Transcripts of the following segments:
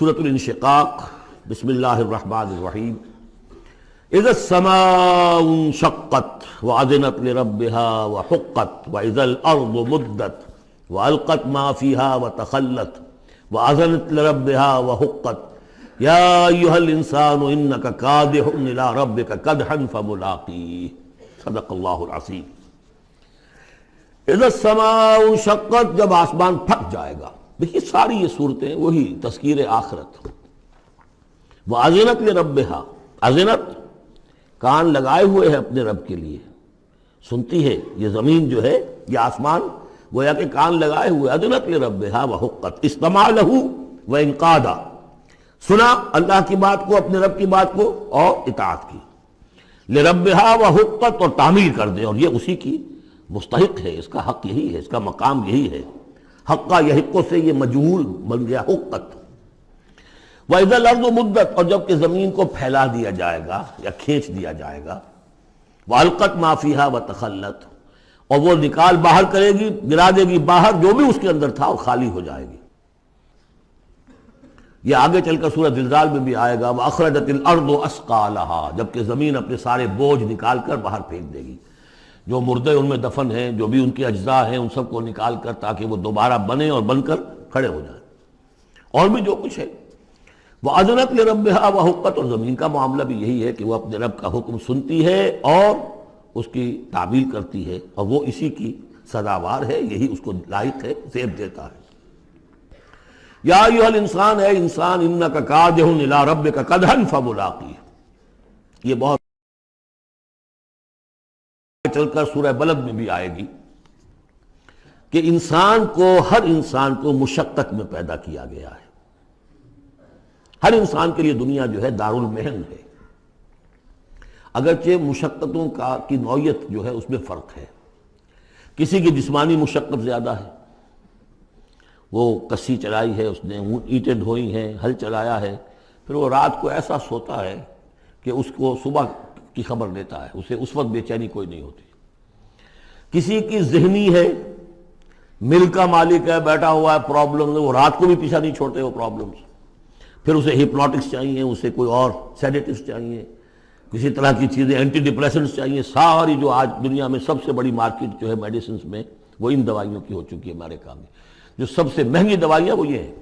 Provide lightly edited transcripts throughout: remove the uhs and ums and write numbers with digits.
سورۃ الانشقاق، بسم اللہ الرحمن الرحیم۔ اذا السماء انشقت وأذنت لربها وحقت وإذا الأرض مدت وألقت ما فيها وتخلت وأذنت لربها وحقت يا أيها الإنسان إنك كادح إلى ربك كدحا فملاقيه۔ صدق اللہ العظیم۔ اذا السماء انشقت، جب آسمان پھٹ جائے گا۔ دیکھیے ساری یہ صورتیں وہی تذکیر آخرت۔ وَأَذِنَتْ لِرَبِّهَا، اذنت کان لگائے ہوئے ہے اپنے رب کے لیے، سنتی ہے یہ زمین جو ہے، یہ آسمان گویا کہ کان لگائے ہوئے۔ اذنت لربها وحقت، استمع له وانقاد، سنا اللہ کی بات کو، اپنے رب کی بات کو، اور اطاعت کی۔ لربها وحقت، اور تعمیر کر دے، اور یہ اسی کی مستحق ہے، اس کا حق یہی ہے، اس کا مقام یہی ہے۔ حقا یحقو سے یہ مجہول بن گیا حقت۔ وَإِذَا الْأَرْضُ مُدَّتْ، اور جب کہ زمین کو پھیلا دیا جائے گا یا کھینچ دیا جائے گا۔ وَأَلْقَتْ مَا فِيهَا وَتَخَلَّتْ، اور وہ نکال باہر کرے گی، گرا دے گی باہر جو بھی اس کے اندر تھا، اور خالی ہو جائے گی۔ یہ آگے چل کر سورہ زلزال میں بھی آئے گا، وَأَخْرَجَتِ الْأَرْضُ أَثْقَالَهَا، جبکہ زمین اپنے سارے بوجھ نکال کر باہر پھینک دے گی، جو مردے ان میں دفن ہیں، جو بھی ان کے اجزاء ہیں، ان سب کو نکال کر، تاکہ وہ دوبارہ بنے اور بن کر کھڑے ہو جائیں، اور بھی جو کچھ ہے۔ وَأَذِنَتْ لِرَبِّهَا وَحُقَّتْ، اور زمین کا معاملہ بھی یہی ہے کہ وہ اپنے رب کا حکم سنتی ہے اور اس کی تعمیل کرتی ہے، اور وہ اسی کی سزاوار ہے، یہی اس کو لائق ہے، زیب دیتا ہے۔ یا ایھا الانسان، اے انسان، انک کادح الی ربک کدحا فملاقیہ، یہ بہت چل کر سورہ بلد میں بھی آئے گی کہ انسان کو، ہر انسان کو مشقت میں پیدا کیا گیا ہے۔ ہر انسان کے لیے دنیا جو ہے دارالمحن ہے، اگرچہ مشقتوں کی نوعیت جو ہے اس میں فرق ہے۔ کسی کی جسمانی مشقت زیادہ ہے، وہ کسی چلائی ہے، اس نے اینٹیں ڈھوئی ہیں، ہل چلایا ہے، پھر وہ رات کو ایسا سوتا ہے کہ اس کو صبح کی خبر لیتا ہے، اسے اس وقت بے چینی کوئی نہیں ہوتی۔ کسی کی ذہنی ہے، مل کا مالک ہے، بیٹھا ہوا ہے، پرابلم، وہ رات کو بھی پیچھا نہیں چھوڑتے وہ پرابلمز، پھر اسے ہپنوٹکس چاہیے، اسے کوئی اور سیڈیٹیوز چاہیے، کسی طرح کی چیزیں، اینٹی ڈپریسنٹس چاہیے۔ ساری جو آج دنیا میں سب سے بڑی مارکیٹ جو ہے میڈیسنز میں، وہ ان دوائیوں کی ہو چکی ہے ہمارے کام میں۔ جو سب سے مہنگی دوائیاں وہ یہ ہیں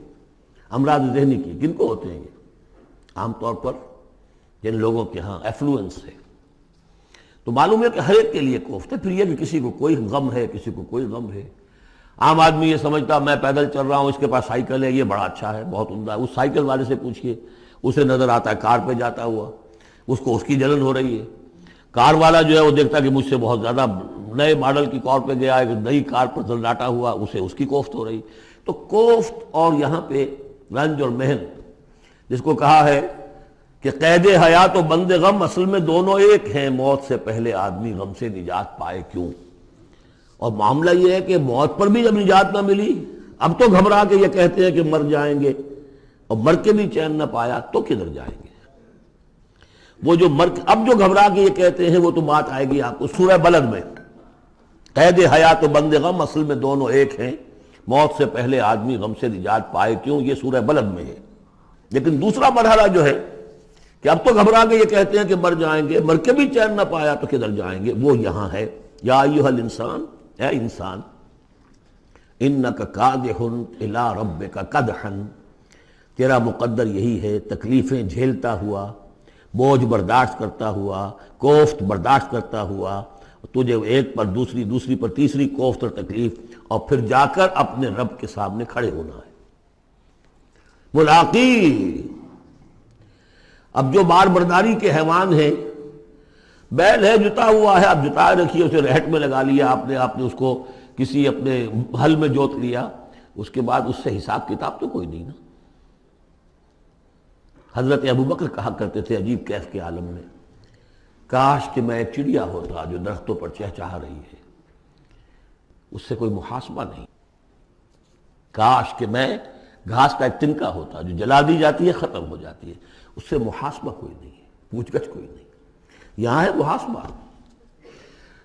امراض ذہنی کی۔ کن کو ہوتے ہیں یہ؟ عام طور پر جن لوگوں کے ہاں ایفلوئنس ہے، تو معلوم ہے کہ ہر ایک کے لیے کوفت ہے۔ پھر یہ کہ کسی کو کوئی غم ہے، کسی کو کوئی غم ہے۔ عام آدمی یہ سمجھتا میں پیدل چل رہا ہوں، اس کے پاس سائیکل ہے، یہ بڑا اچھا ہے، بہت عمدہ ہے۔ اس سائیکل والے سے پوچھئے، اسے نظر آتا ہے کار پہ جاتا ہوا، اس کو اس کی جلن ہو رہی ہے۔ کار والا جو ہے وہ دیکھتا کہ مجھ سے بہت زیادہ نئے ماڈل کی کار پہ گیا ہے، نئی کار پر زلزلاتا ہوا، اسے اس کی کوفت ہو رہی۔ تو کوفت اور یہاں پہ رنج اور محن، جس کو کہا ہے کہ قید حیات و بند غم اصل میں دونوں ایک ہیں، موت سے پہلے آدمی غم سے نجات پائے کیوں؟ اور معاملہ یہ ہے کہ موت پر بھی جب نجات نہ ملی، اب تو گھبرا کے یہ کہتے ہیں کہ مر جائیں گے، اور مر کے بھی چین نہ پایا تو کدھر جائیں گے؟ وہ جو اب جو گھبرا کے یہ کہتے ہیں، وہ تو بات آئے گی آپ کو سورہ بلد میں۔ قید حیات و بند غم اصل میں دونوں ایک ہیں، موت سے پہلے آدمی غم سے نجات پائے کیوں، یہ سورہ بلد میں ہے۔ لیکن دوسرا مرحلہ جو ہے کہ اب تو گھبرا کے یہ کہتے ہیں کہ مر جائیں گے، مر کے بھی چین نہ پایا تو کدھر جائیں گے، وہ یہاں ہے۔ یا ایھا الانسان، اے انسان، انک کادح الی ربک کدحا، تیرا مقدر یہی ہے، تکلیفیں جھیلتا ہوا، بوجھ برداشت کرتا ہوا، کوفت برداشت کرتا ہوا، تجھے ایک پر دوسری، دوسری پر تیسری کوفت اور تکلیف، اور پھر جا کر اپنے رب کے سامنے کھڑے ہونا ہے۔ ملاقی، اب جو بار برداری کے حیوان ہیں، بیل ہے جتا ہوا ہے، آپ جتائے رکھیے، اسے رہٹ میں لگا لیا آپ نے اس کو کسی اپنے ہل میں جوت لیا، اس کے بعد اس سے حساب کتاب تو کوئی نہیں نا۔ حضرت ابوبکر کہا کرتے تھے عجیب کیف کے عالم میں، کاش کہ میں ایک چڑیا ہوتا جو درختوں پر چہچہا رہی ہے، اس سے کوئی محاسبہ نہیں۔ کاش کہ میں گھاس کا ایک تنکا ہوتا جو جلا دی جاتی ہے، ختم ہو جاتی ہے، اس سے محاسبہ کوئی نہیں ہے، پوچھ گچھ کوئی نہیں۔ یہاں ہے محاسبہ۔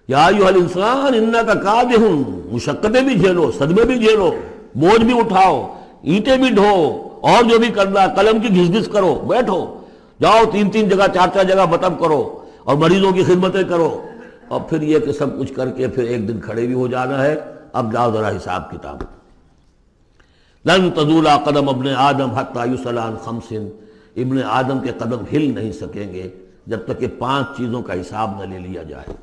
یا ایھا الانسان انک کادح، مشقتیں بھی جھیلو، صدمے بھی جھیلو، بوجھ بھی اٹھاؤ، اینٹیں بھی ڈھو، اور جو بھی کرنا ہے قلم کی گھس گھس کرو، بیٹھو، جاؤ 3 جگہ 4 جگہ مطلب کرو اور مریضوں کی خدمتیں کرو، اور پھر یہ کہ سب کچھ کر کے پھر ایک دن کھڑے بھی ہو جانا ہے، اب جاؤ ذرا حساب کتاب۔ لن تزول قدم ابن آدم حتی یسأل عن خمس، ابن آدم کے قدم ہل نہیں سکیں گے جب تک کہ 5 چیزوں کا حساب نہ لے لیا جائے۔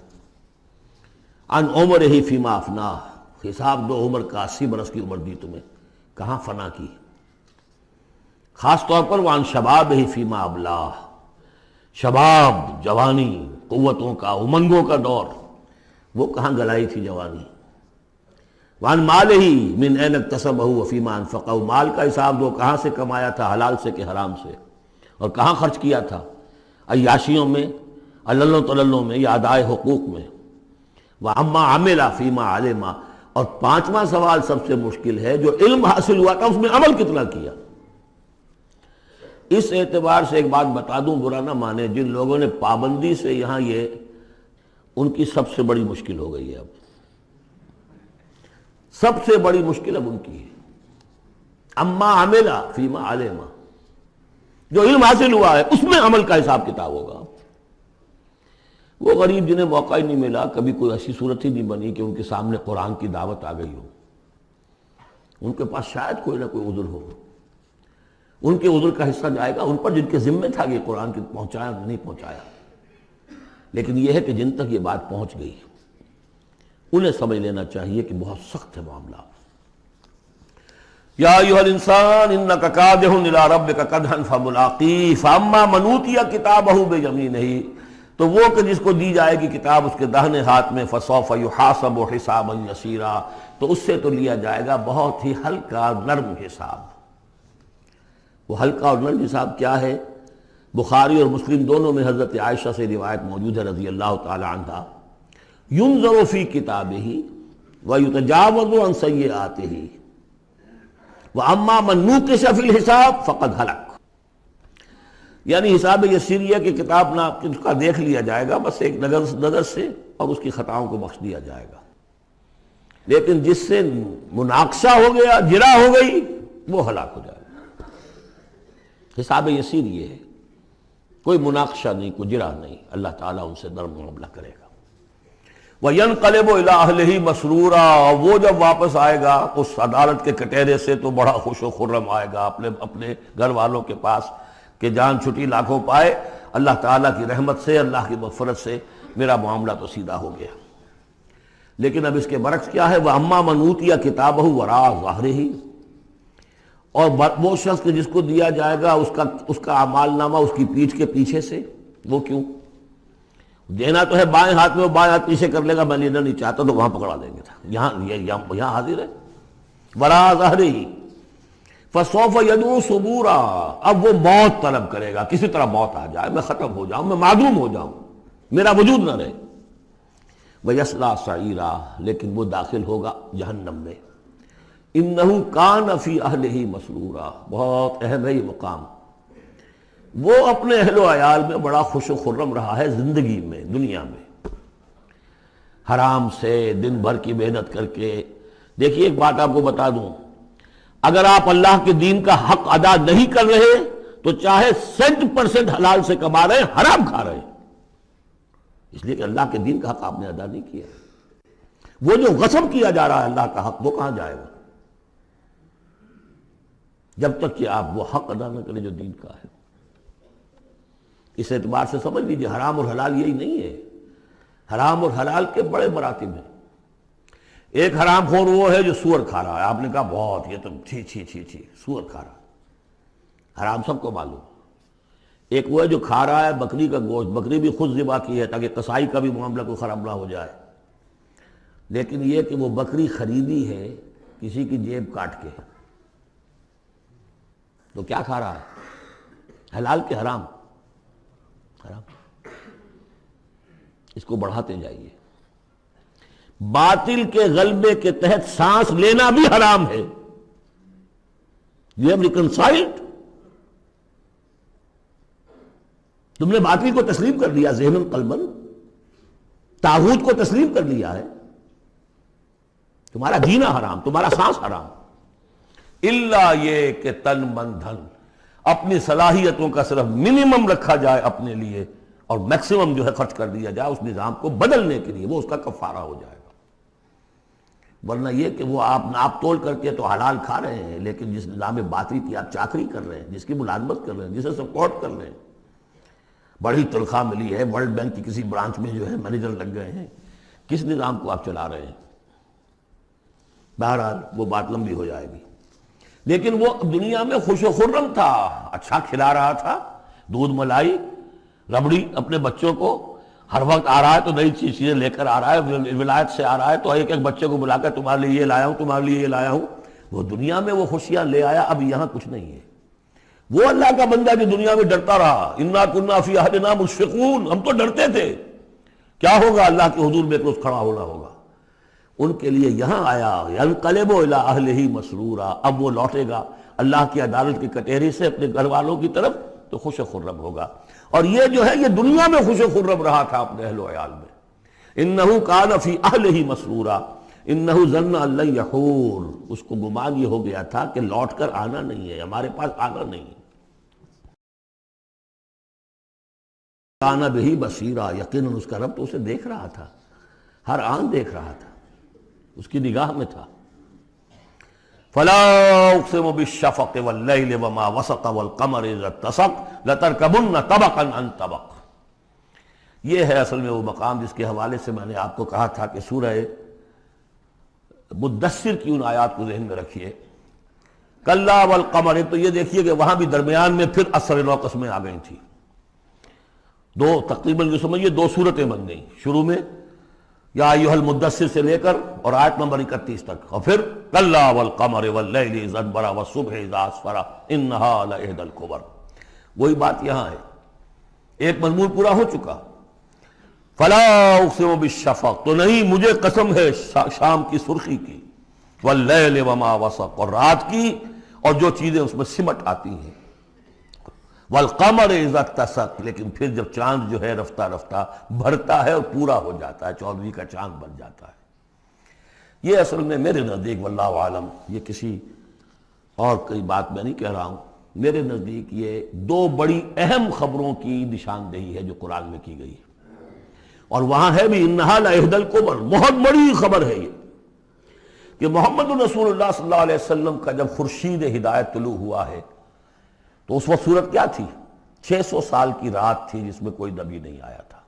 عن عمرہ فیما افناہ، حساب دو عمر کا، 80 برس کی عمر دی تمہیں، کہاں فنا کی؟ خاص طور پر وعن شبابہ فیما ابلاہ، شباب، جوانی، قوتوں کا، امنگوں کا دور، وہ کہاں گلائی تھی جوانی۔ وعن مالہ من این اکتسبہ وفیما انفقہ، مال کا حساب دو، کہاں سے کمایا تھا، حلال سے کہ حرام سے، اور کہاں خرچ کیا تھا، عیاشیوں میں، عللوں تللوں میں، یا ادائے حقوق میں۔ وَعَمَّا عَمِلَ فِيمَا عَلِمَ، اور 5واں سوال سب سے مشکل ہے، جو علم حاصل ہوا تھا اس میں عمل کتنا کیا۔ اس اعتبار سے ایک بات بتا دوں، برا نہ مانے، جن لوگوں نے پابندی سے یہاں، یہ ان کی سب سے بڑی مشکل ہو گئی ہے، اب سب سے بڑی مشکل اب ان کی ہے۔ اما عمل فیما علم، جو علم حاصل ہوا ہے اس میں عمل کا حساب کتاب ہوگا۔ وہ غریب جنہیں موقع ہی نہیں ملا، کبھی کوئی ایسی صورت ہی نہیں بنی کہ ان کے سامنے قرآن کی دعوت آ گئی ہو، ان کے پاس شاید کوئی نہ کوئی عذر ہو، ان کے عذر کا حصہ جائے گا ان پر جن کے ذمہ تھا کہ قرآن کی پہنچایا نہیں پہنچایا۔ لیکن یہ ہے کہ جن تک یہ بات پہنچ گئی انہیں سمجھ لینا چاہیے کہ بہت سخت ہے معاملہ۔ یا ایھا الانسان انک کادح الی ربک کدحا فملاقیہ فاما من اوتی کتابہ بیمینہ، تو وہ کہ جس کو دی جائے گی کتاب اس کے داہنے ہاتھ میں، فسوف یحاسب حسابا یسیرا، تو اس سے تو لیا جائے گا بہت ہی ہلکا نرم حساب۔ وہ ہلکا اور نرم حساب کیا ہے؟ بخاری اور مسلم دونوں میں حضرت عائشہ سے روایت موجود ہے رضی اللہ تعالی عنہا، ينظر فی کتابہ ویتجاوز عن سیئاتہ واما من نوقش فی الحساب فقد ہلک، یعنی حساب یسیریہ کی کتاب نہ اس کا دیکھ لیا جائے گا بس ایک نظر سے، اور اس کی خطاؤں کو بخش دیا جائے گا، لیکن جس سے مناقشہ ہو گیا، جرا ہو گئی، وہ ہلاک ہو جائے گا۔ حساب یسیر یہ ہے، کوئی مناقشہ نہیں، کوئی جرا نہیں، اللہ تعالیٰ ان سے نرم معاملہ کرے گا۔ وَيَنْقَلِبُ إِلَىٰ أَهْلِهِ مَسْرُورًا، وہ جب واپس آئے گا اس عدالت کے کٹہرے سے تو بڑا خوش و خرم آئے گا اپنے گھر والوں کے پاس کہ جان چھٹی لاکھوں پائے، اللہ تعالیٰ کی رحمت سے، اللہ کی مغفرت سے میرا معاملہ تو سیدھا ہو گیا۔ لیکن اب اس کے برعکس کیا ہے؟ وَأَمَّا مَنْ أُوتِيَ كِتَابَهُ وَرَاءَ ظَهْرِهِ، اور وہ شخص کہ جس کو دیا جائے گا اس کا اعمال نامہ اس کی پیٹھ کے پیچھے سے، وہ کیوں؟ دینا تو ہے بائیں ہاتھ میں، وہ بائیں ہاتھ پیچھے کر لے گا، میں لینا نہیں چاہتا تو وہاں پکڑا دیں گے، یہاں حاضر ہے۔ وَرَاءَ ظَهْرِهِ فَسَوْفَ يَدْعُو ثُبُورًا، اب وہ موت طلب کرے گا، کسی طرح موت آ جائے، میں ختم ہو جاؤں، میں معدوم ہو جاؤں، میرا وجود نہ رہے۔ وَيَصْلَىٰ سَعِيرًا، لیکن وہ داخل ہوگا جہنم میں۔ اِنَّهُ كَانَ فِي أَهْلِهِ مَسْرُورًا، بہت اہم ہے یہ مقام۔ وہ اپنے اہل و عیال میں بڑا خوش و خرم رہا ہے زندگی میں، دنیا میں، حرام سے دن بھر کی محنت کر کے۔ دیکھیے ایک بات آپ کو بتا دوں، اگر آپ اللہ کے دین کا حق ادا نہیں کر رہے تو چاہے 100% حلال سے کما رہے ہیں، حرام کھا رہے ہیں، اس لیے کہ اللہ کے دین کا حق آپ نے ادا نہیں کیا۔ وہ جو غصب کیا جا رہا ہے اللہ کا حق، وہ کہاں جائے گا جب تک کہ آپ وہ حق ادا نہ کریں جو دین کا ہے۔ اس اعتبار سے سمجھ لیجیے حرام اور حلال یہی نہیں ہے، حرام اور حلال کے بڑے مراتب ہیں۔ ایک حرام خور وہ ہے جو سور کھا رہا ہے، آپ نے کہا بہت یہ تو چھی چھی چھی چھی، سور کھا رہا ہے، حرام سب کو معلوم۔ ایک وہ ہے جو کھا رہا ہے بکری کا گوشت، بکری بھی خود ذبح کی ہے تاکہ قصائی کا بھی معاملہ کوئی خراب نہ ہو جائے، لیکن یہ کہ وہ بکری خریدی ہے کسی کی جیب کاٹ کے، تو کیا کھا رہا ہے؟ حلال کے حرام؟ حرام۔ اس کو بڑھاتے جائیے، باطل کے غلبے کے تحت سانس لینا بھی حرام ہے۔ You have reconciled، تم نے باطل کو تسلیم کر لیا، ذہن قلبن، طاغوت کو تسلیم کر لیا ہے، تمہارا جینا حرام، تمہارا سانس حرام۔ الا یہ کہ تن من دھن، اپنی صلاحیتوں کا صرف منیمم رکھا جائے اپنے لیے اور میکسیمم جو ہے خرچ کر دیا جائے اس نظام کو بدلنے کے لیے، وہ اس کا کفارہ ہو جائے گا۔ ورنہ یہ کہ وہ آپ ناپ تول کر کے تو حلال کھا رہے ہیں، لیکن جس نظام باطلی کی آپ چاکری کر رہے ہیں، جس کی ملازمت کر رہے ہیں، جسے سپورٹ کر رہے ہیں، بڑی تنخواہ ملی ہے، ورلڈ بینک کی کسی برانچ میں جو ہے مینیجر لگ گئے ہیں، کس نظام کو آپ چلا رہے ہیں؟ بہرحال وہ بات لمبی ہو جائے گی۔ لیکن وہ دنیا میں خوش و خرم تھا، اچھا کھلا رہا تھا، دودھ ملائی ربڑی اپنے بچوں کو، ہر وقت آ رہا ہے تو نئی چیزیں لے کر آ رہا ہے، ولایت سے آ رہا ہے تو ایک ایک بچے کو بلا کر تمہارے لیے یہ لایا ہوں، تمہارے لیے یہ لایا ہوں۔ وہ دنیا میں وہ خوشیاں لے آیا، اب یہاں کچھ نہیں ہے۔ وہ اللہ کا بندہ جو دنیا میں ڈرتا رہا، انا کنا فی اہلنا مشفقون، ہم تو ڈرتے تھے کیا ہوگا، اللہ کے حضور میں ایک روز کھڑا ہونا ہوگا، ان کے لیے یہاں آیا ینقلب الی اہلہ مسرورا، اب وہ لوٹے گا اللہ کی عدالت کی کٹہری سے اپنے گھر والوں کی طرف تو خوش و خرم ہوگا۔ اور یہ جو ہے یہ دنیا میں خوش و خرم رہا تھا اپنے اہل و عیال میں۔ انہ کان فی اہلہ مسرورا انہ ظن ان لن یحور، اس کو گمان یہ ہو گیا تھا کہ لوٹ کر آنا نہیں ہے، ہمارے پاس آنا نہیں ہے۔ کان بہ بصیرا، یقیناً اس کا رب تو اسے دیکھ رہا تھا، ہر آن دیکھ رہا تھا، اس کی نگاہ میں تھا۔ فلا اقسم بالشفق واللیل وما وسق والقمر اذا اتسق لترکبن طبقا عن طبق۔ یہ ہے اصل میں وہ مقام جس کے حوالے سے میں نے آپ کو کہا تھا کہ سورہ مدثر کی ان آیات کو ذہن میں رکھیے۔ کلا والقمر، تو یہ دیکھیے کہ وہاں بھی درمیان میں پھر اثر نو قسمیں آ گئی تھیں، دو تقریباً جو سمجھیے دو صورتیں بن گئیں، شروع میں یا ایھا المدثر سے لے کر اور آیت نمبر 31 تک، اور پھر کلا والقمر واللیل اذ ادبر والصبح اذا اسفر انھا لإحدی الکبر۔ وہی بات یہاں ہے، ایک مضمون پورا ہو چکا۔ فلا اقسم بالشفق، تو نہیں مجھے قسم ہے شام کی سرخی کی، واللیل وما وسق، اور رات کی اور جو چیزیں اس میں سمٹ آتی ہیں، والقمر اذا اتسق، لیکن پھر جب چاند جو ہے رفتہ رفتہ بھرتا ہے اور پورا ہو جاتا ہے، 14ویں کا چاند بن جاتا ہے۔ یہ اصل میں میرے نزدیک واللہ عالم، یہ کسی اور کوئی بات میں نہیں کہہ رہا ہوں، میرے نزدیک یہ دو بڑی اہم خبروں کی نشاندہی ہے جو قرآن میں کی گئی ہے، اور وہاں ہے بھی انہا لإحدی الکبر، بہت بڑی خبر ہے یہ کہ محمد رسول اللہ صلی اللہ علیہ وسلم کا جب خورشید ہدایت طلوع ہوا ہے تو اس وقت صورت کیا تھی؟ 600 سال کی رات تھی جس میں کوئی نبی نہیں آیا تھا،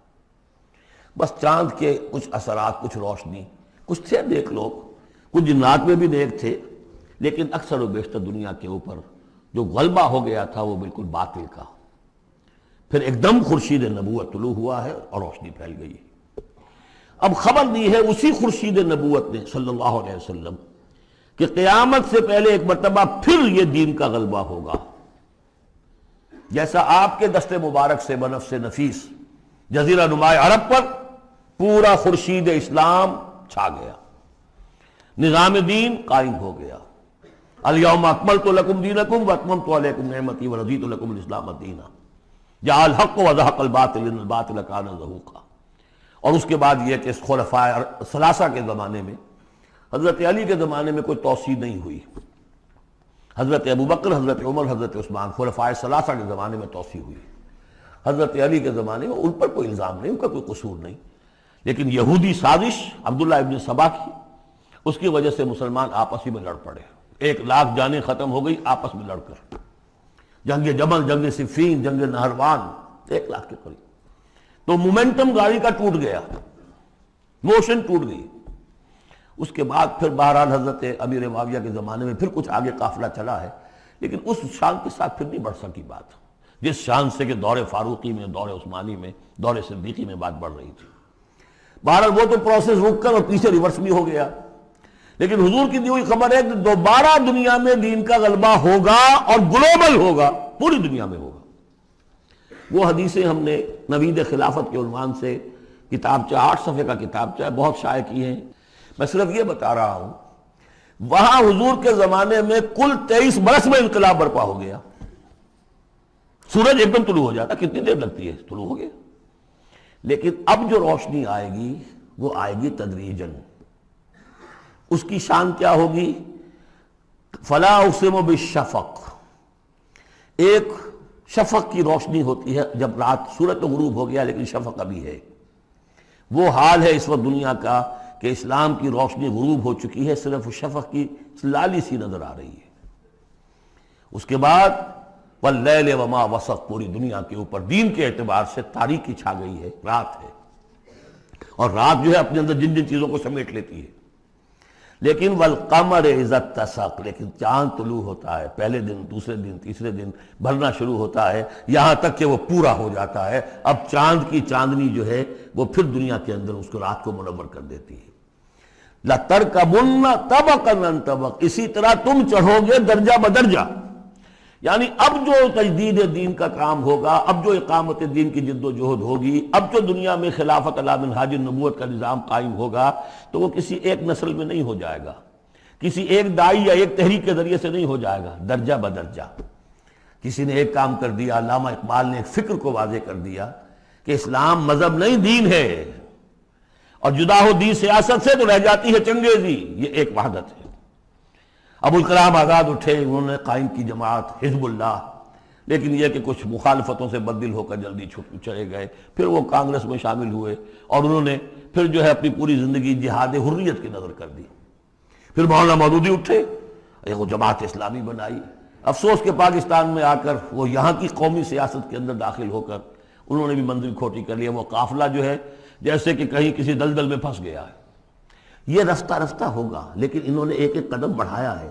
بس چاند کے کچھ اثرات، کچھ روشنی، کچھ تھے نیک لوگ، کچھ جنات میں بھی نیک تھے، لیکن اکثر و بیشتر دنیا کے اوپر جو غلبہ ہو گیا تھا وہ بالکل باطل کا۔ پھر ایک دم خورشید نبوت طلوع ہوا ہے اور روشنی پھیل گئی ہے۔ اب خبر دی ہے اسی خورشید نبوت نے صلی اللہ علیہ وسلم کہ قیامت سے پہلے ایک مرتبہ پھر یہ دین کا غلبہ ہوگا، جیسا آپ کے دست مبارک سے بنفس نفیس جزیرہ نماء عرب پر پورا خورشید اسلام چھا گیا، نظام دین قائم ہو گیا۔ الیوم اکملت لکم دینکم واتممت علیکم نعمتی ورضیت لکم الاسلام دینا، جاء الحق وزہق الباطل ان الباطل کان زہوقا۔ اور اس کے بعد یہ کہ خلفاء ثلاثہ کے زمانے میں، حضرت علی کے زمانے میں کوئی توسیع نہیں ہوئی، حضرت ابوبکر، حضرت عمر، حضرت عثمان، خلفاء ثلاثہ کے زمانے میں توسیع ہوئی۔ حضرت علی کے زمانے میں ان پر کوئی الزام نہیں، ان کا کوئی قصور نہیں، لیکن یہودی سازش عبداللہ ابن سبا کی، اس کی وجہ سے مسلمان آپس ہی میں لڑ پڑے، 1,00,000 جانیں ختم ہو گئی آپس میں لڑ کر، جنگ جمل، جنگ صفین، جنگ نہروان، 1,00,000 کے قریب۔ تو مومنٹم گاڑی کا ٹوٹ گیا، موشن ٹوٹ گئی۔ اس کے بعد پھر بہرحال حضرت امیر معاویہ کے زمانے میں پھر کچھ آگے قافلہ چلا ہے، لیکن اس شان کے ساتھ پھر نہیں بڑھ سکی بات، جس شان سے کہ دور فاروقی میں، دور عثمانی میں، دور صدیقی میں بات بڑھ رہی تھی۔ بہرحال وہ تو پروسیس رک کر اور پیچھے ریورس بھی ہو گیا، لیکن حضور کی دی ہوئی خبر ہے کہ دوبارہ دنیا میں دین کا غلبہ ہوگا اور گلوبل ہوگا، پوری دنیا میں ہوگا۔ وہ حدیثیں ہم نے نوید خلافت کے عنوان سے کتابچہ، 8 صفحے کا کتابچہ بہت شائع کی ہیں۔ میں صرف یہ بتا رہا ہوں وہاں حضور کے زمانے میں کل 23 برس میں انقلاب برپا ہو گیا، سورج ایک دم طلوع ہو جاتا، کتنی دیر لگتی ہے، طلوع ہو گیا۔ لیکن اب جو روشنی آئے گی وہ آئے گی تدریجاً۔ اس کی شان کیا ہوگی؟ فلا اقسم بالشفق، ایک شفق کی روشنی ہوتی ہے جب رات، سورج تو غروب ہو گیا لیکن شفق ابھی ہے. وہ حال ہے اس وقت دنیا کا کہ اسلام کی روشنی غروب ہو چکی ہے، صرف شفق کی لالی سی نظر آ رہی ہے. اس کے بعد واللیل وما وسق، پوری دنیا کے اوپر دین کے اعتبار سے تاریکی چھا گئی ہے، رات ہے. اور رات جو ہے اپنے اندر جن جن چیزوں کو سمیٹ لیتی ہے. لیکن والقمر اذا اتسق، لیکن چاند طلوع ہوتا ہے، پہلے دن، دوسرے دن، تیسرے دن بھرنا شروع ہوتا ہے، یہاں تک کہ وہ پورا ہو جاتا ہے. اب چاند کی چاندنی جو ہے وہ پھر دنیا کے اندر اس کو رات کو منور کر دیتی ہے. لَتَرْكَبُنَّ طَبَقًا عَنْ طَبَقٍ، اسی طرح تم چڑھو گے درجہ بدرجہ. یعنی اب جو تجدید دین کا کام ہوگا، اب جو اقامت دین کی جد و جہد ہوگی، اب جو دنیا میں خلافت علی منہاج النبوت کا نظام قائم ہوگا، تو وہ کسی ایک نسل میں نہیں ہو جائے گا، کسی ایک دائی یا ایک تحریک کے ذریعے سے نہیں ہو جائے گا، درجہ بدرجہ. کسی نے ایک کام کر دیا، علامہ اقبال نے ایک فکر کو واضح کر دیا کہ اسلام مذہب نہیں دین ہے، اور جدا ہو دین سیاست سے تو رہ جاتی ہے چنگیزی. یہ ایک وحدت ہے. ابوالکلام آزاد اٹھے، انہوں نے قائم کی جماعت حزب اللہ، لیکن یہ کہ کچھ مخالفتوں سے بددل ہو کر جلدی چلے گئے. پھر وہ کانگریس میں شامل ہوئے اور انہوں نے پھر جو ہے اپنی پوری زندگی جہاد حریت کی نظر کر دی. پھر مولانا مودودی اٹھے، وہ جماعت اسلامی بنائی. افسوس کہ پاکستان میں آ کر وہ یہاں کی قومی سیاست کے اندر داخل ہو کر انہوں نے بھی منزل کھوٹی کر لیا. وہ قافلہ جو ہے جیسے کہ کہیں کسی دلدل میں پھنس گیا ہے. یہ رفتہ رفتہ ہوگا، لیکن انہوں نے ایک ایک قدم بڑھایا ہے.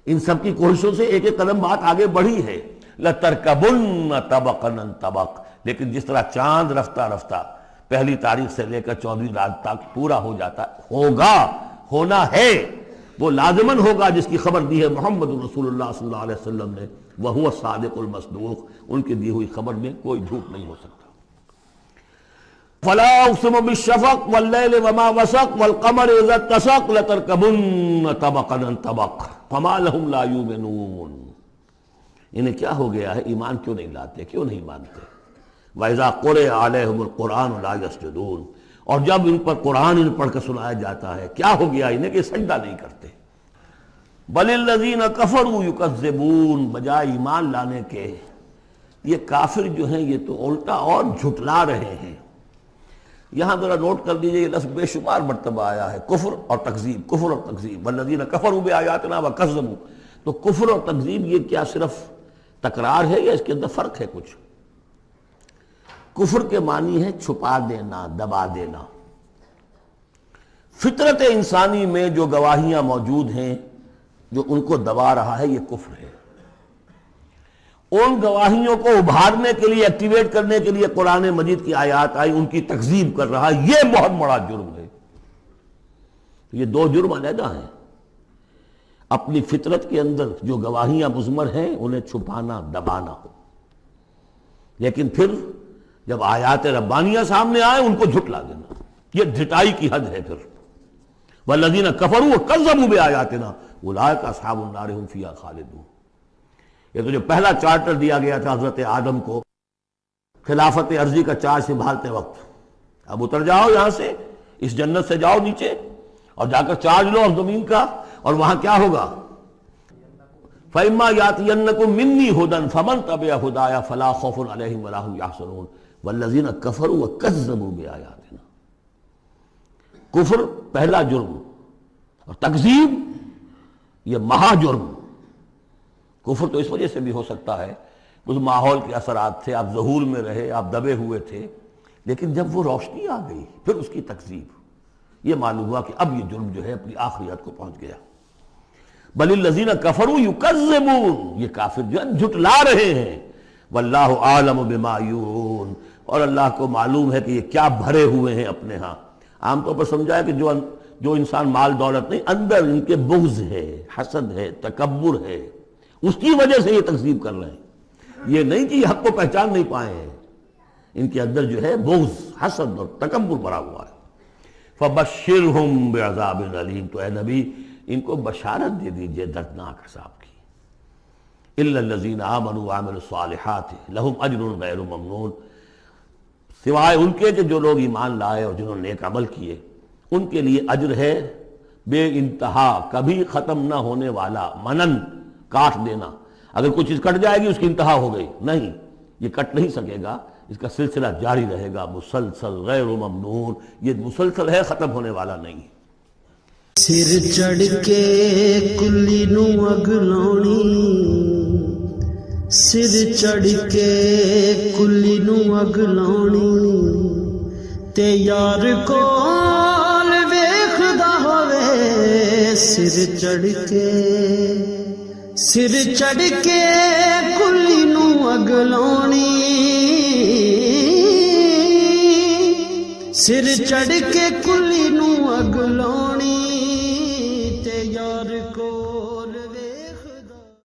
ان سب کی کوششوں سے ایک ایک قدم بات آگے بڑھی ہے. لَتَرْكَبُنَّ طَبَقًا عَنْ طَبَقٍ، لیکن جس طرح چاند رفتہ رفتہ پہلی تاریخ سے لے کر 14ویں رات تک پورا ہو جاتا ہوگا، ہونا ہے، وہ لازماً ہوگا جس کی خبر دی ہے محمد رسول اللہ صلی اللہ علیہ وسلم نے. وَهُوَ الصَّادِقُ الْمَصْدُوقُ، ان کی دی ہوئی خبر میں کوئی جھوٹ نہیں ہو سکتا. فلا اقسم بالشفق واللیل وما وسق والقمر اذا اتسق لتركبن طبقا عن طبق فما لهم لا يؤمنون. انہیں کیا ہو گیا ہے؟ ایمان کیوں نہیں لاتے، کیوں نہیں مانتے؟ واذا قرئ عليهم القرآن لا يسجدون، اور جب ان پر قرآن ان پڑھ کر سنایا جاتا ہے کیا ہو گیا انہیں کہ سجدہ نہیں کرتے. بل الذين كفروا يكذبون، بجائے ایمان لانے کے یہ کافر جو ہیں یہ تو الٹا اور جھٹلا رہے ہیں. یہاں ذرا نوٹ کر دیجئے، یہ لفظ بے شمار مرتبہ آیا ہے، کفر اور تکذیب، کفر اور تکذیب. والذین کفروا بآیاتنا وکذبوا، تو کفر اور تکذیب یہ کیا صرف تکرار ہے یا اس کے اندر فرق ہے کچھ؟ کفر کے معنی ہے چھپا دینا، دبا دینا. فطرت انسانی میں جو گواہیاں موجود ہیں جو ان کو دبا رہا ہے یہ کفر ہے. ان گواہیوں کو ابھارنے کے لیے، ایکٹیویٹ کرنے کے لیے قرآن مجید کی آیات آئی، ان کی تکذیب کر رہا ہے، یہ بہت بڑا جرم ہے. یہ دو جرم علیحدہ ہیں. اپنی فطرت کے اندر جو گواہیاں مضمر ہیں انہیں چھپانا، دبانا، لیکن پھر جب آیات ربانیہ سامنے آئے ان کو جھٹلا دینا، یہ جھٹائی کی حد ہے. پھر والذین کفروا وکذبوا بآیاتنا اولئک اصحاب النار هم فیہا خالدون. یہ تو جو پہلا چارٹر دیا گیا تھا حضرت آدم کو خلافت عرضی کا چارج سنبھالتے وقت، اب اتر جاؤ یہاں سے، اس جنت سے جاؤ نیچے اور جا کر چارج لو اب زمین کا، اور وہاں کیا ہوگا؟ فَإِمَّا يَأْتِيَنَّكُم مِّنِّي هُدًى فَمَن تَبِعَ هُدَايَ فَلَا خَوْفٌ عَلَيْهِمْ وَلَا هُمْ يَحْزَنُونَ وَالَّذِينَ كَفَرُوا وَكَذَّبُوا بِآيَاتِنَا. کفر پہلا جرم اور تکذیب یہ مہا جرم. کفر تو اس وجہ سے بھی ہو سکتا ہے اس ماحول کے اثرات تھے، آپ ظہور میں رہے، آپ دبے ہوئے تھے، لیکن جب وہ روشنی آ گئی پھر اس کی تکذیب، یہ معلوم ہوا کہ اب یہ جرم جو ہے اپنی آخری حد کو پہنچ گیا. بل الذین کفروا یکذبون، یہ کافر جو ہے جھٹلا رہے ہیں. واللہ عالم بما یورون، اور اللہ کو معلوم ہے کہ یہ کیا بھرے ہوئے ہیں اپنے ہاں. عام طور پر سمجھا ہے کہ جو انسان مال دولت نہیں، اندر ان کے بغض ہے، حسد ہے، تکبر ہے، اس کی وجہ سے یہ تکذیب کر رہے ہیں. یہ نہیں کہ یہ حق کو پہچان نہیں پائے ہیں، ان کے اندر جو ہے بغض، حسد اور تکبر بھرا ہوا ہے. فبشرہم بعذاب علیم، تو اے نبی ان کو بشارت دے دیجئے دردناک عذاب کی. الا الذین آمنوا وعملوا الصالحات لہم اجر غیر ممنون، سوائے ان کے کہ جو لوگ ایمان لائے اور جنہوں نے نیک عمل کیے، ان کے لیے اجر ہے بے انتہا، کبھی ختم نہ ہونے والا، منن کاٹ دینا، اگر کوئی چیز کٹ جائے گی اس کی انتہا ہو گئی، نہیں، یہ کٹ نہیں سکے گا، اس کا سلسلہ جاری رہے گا، مسلسل غیر ممنون، یہ مسلسل ہے، ختم ہونے والا نہیں۔ سر چڑھ کے کلی نو اگ لاؤنی، سر چڑھ کے کلی نو اگ لاؤنی، تے یار کول ویکھدا ہووے سر چڑھ کے، سر چڑھ کے کلی نو اگ لاؤنی، سر چڑھ کے کلی نو اگ لاؤنی،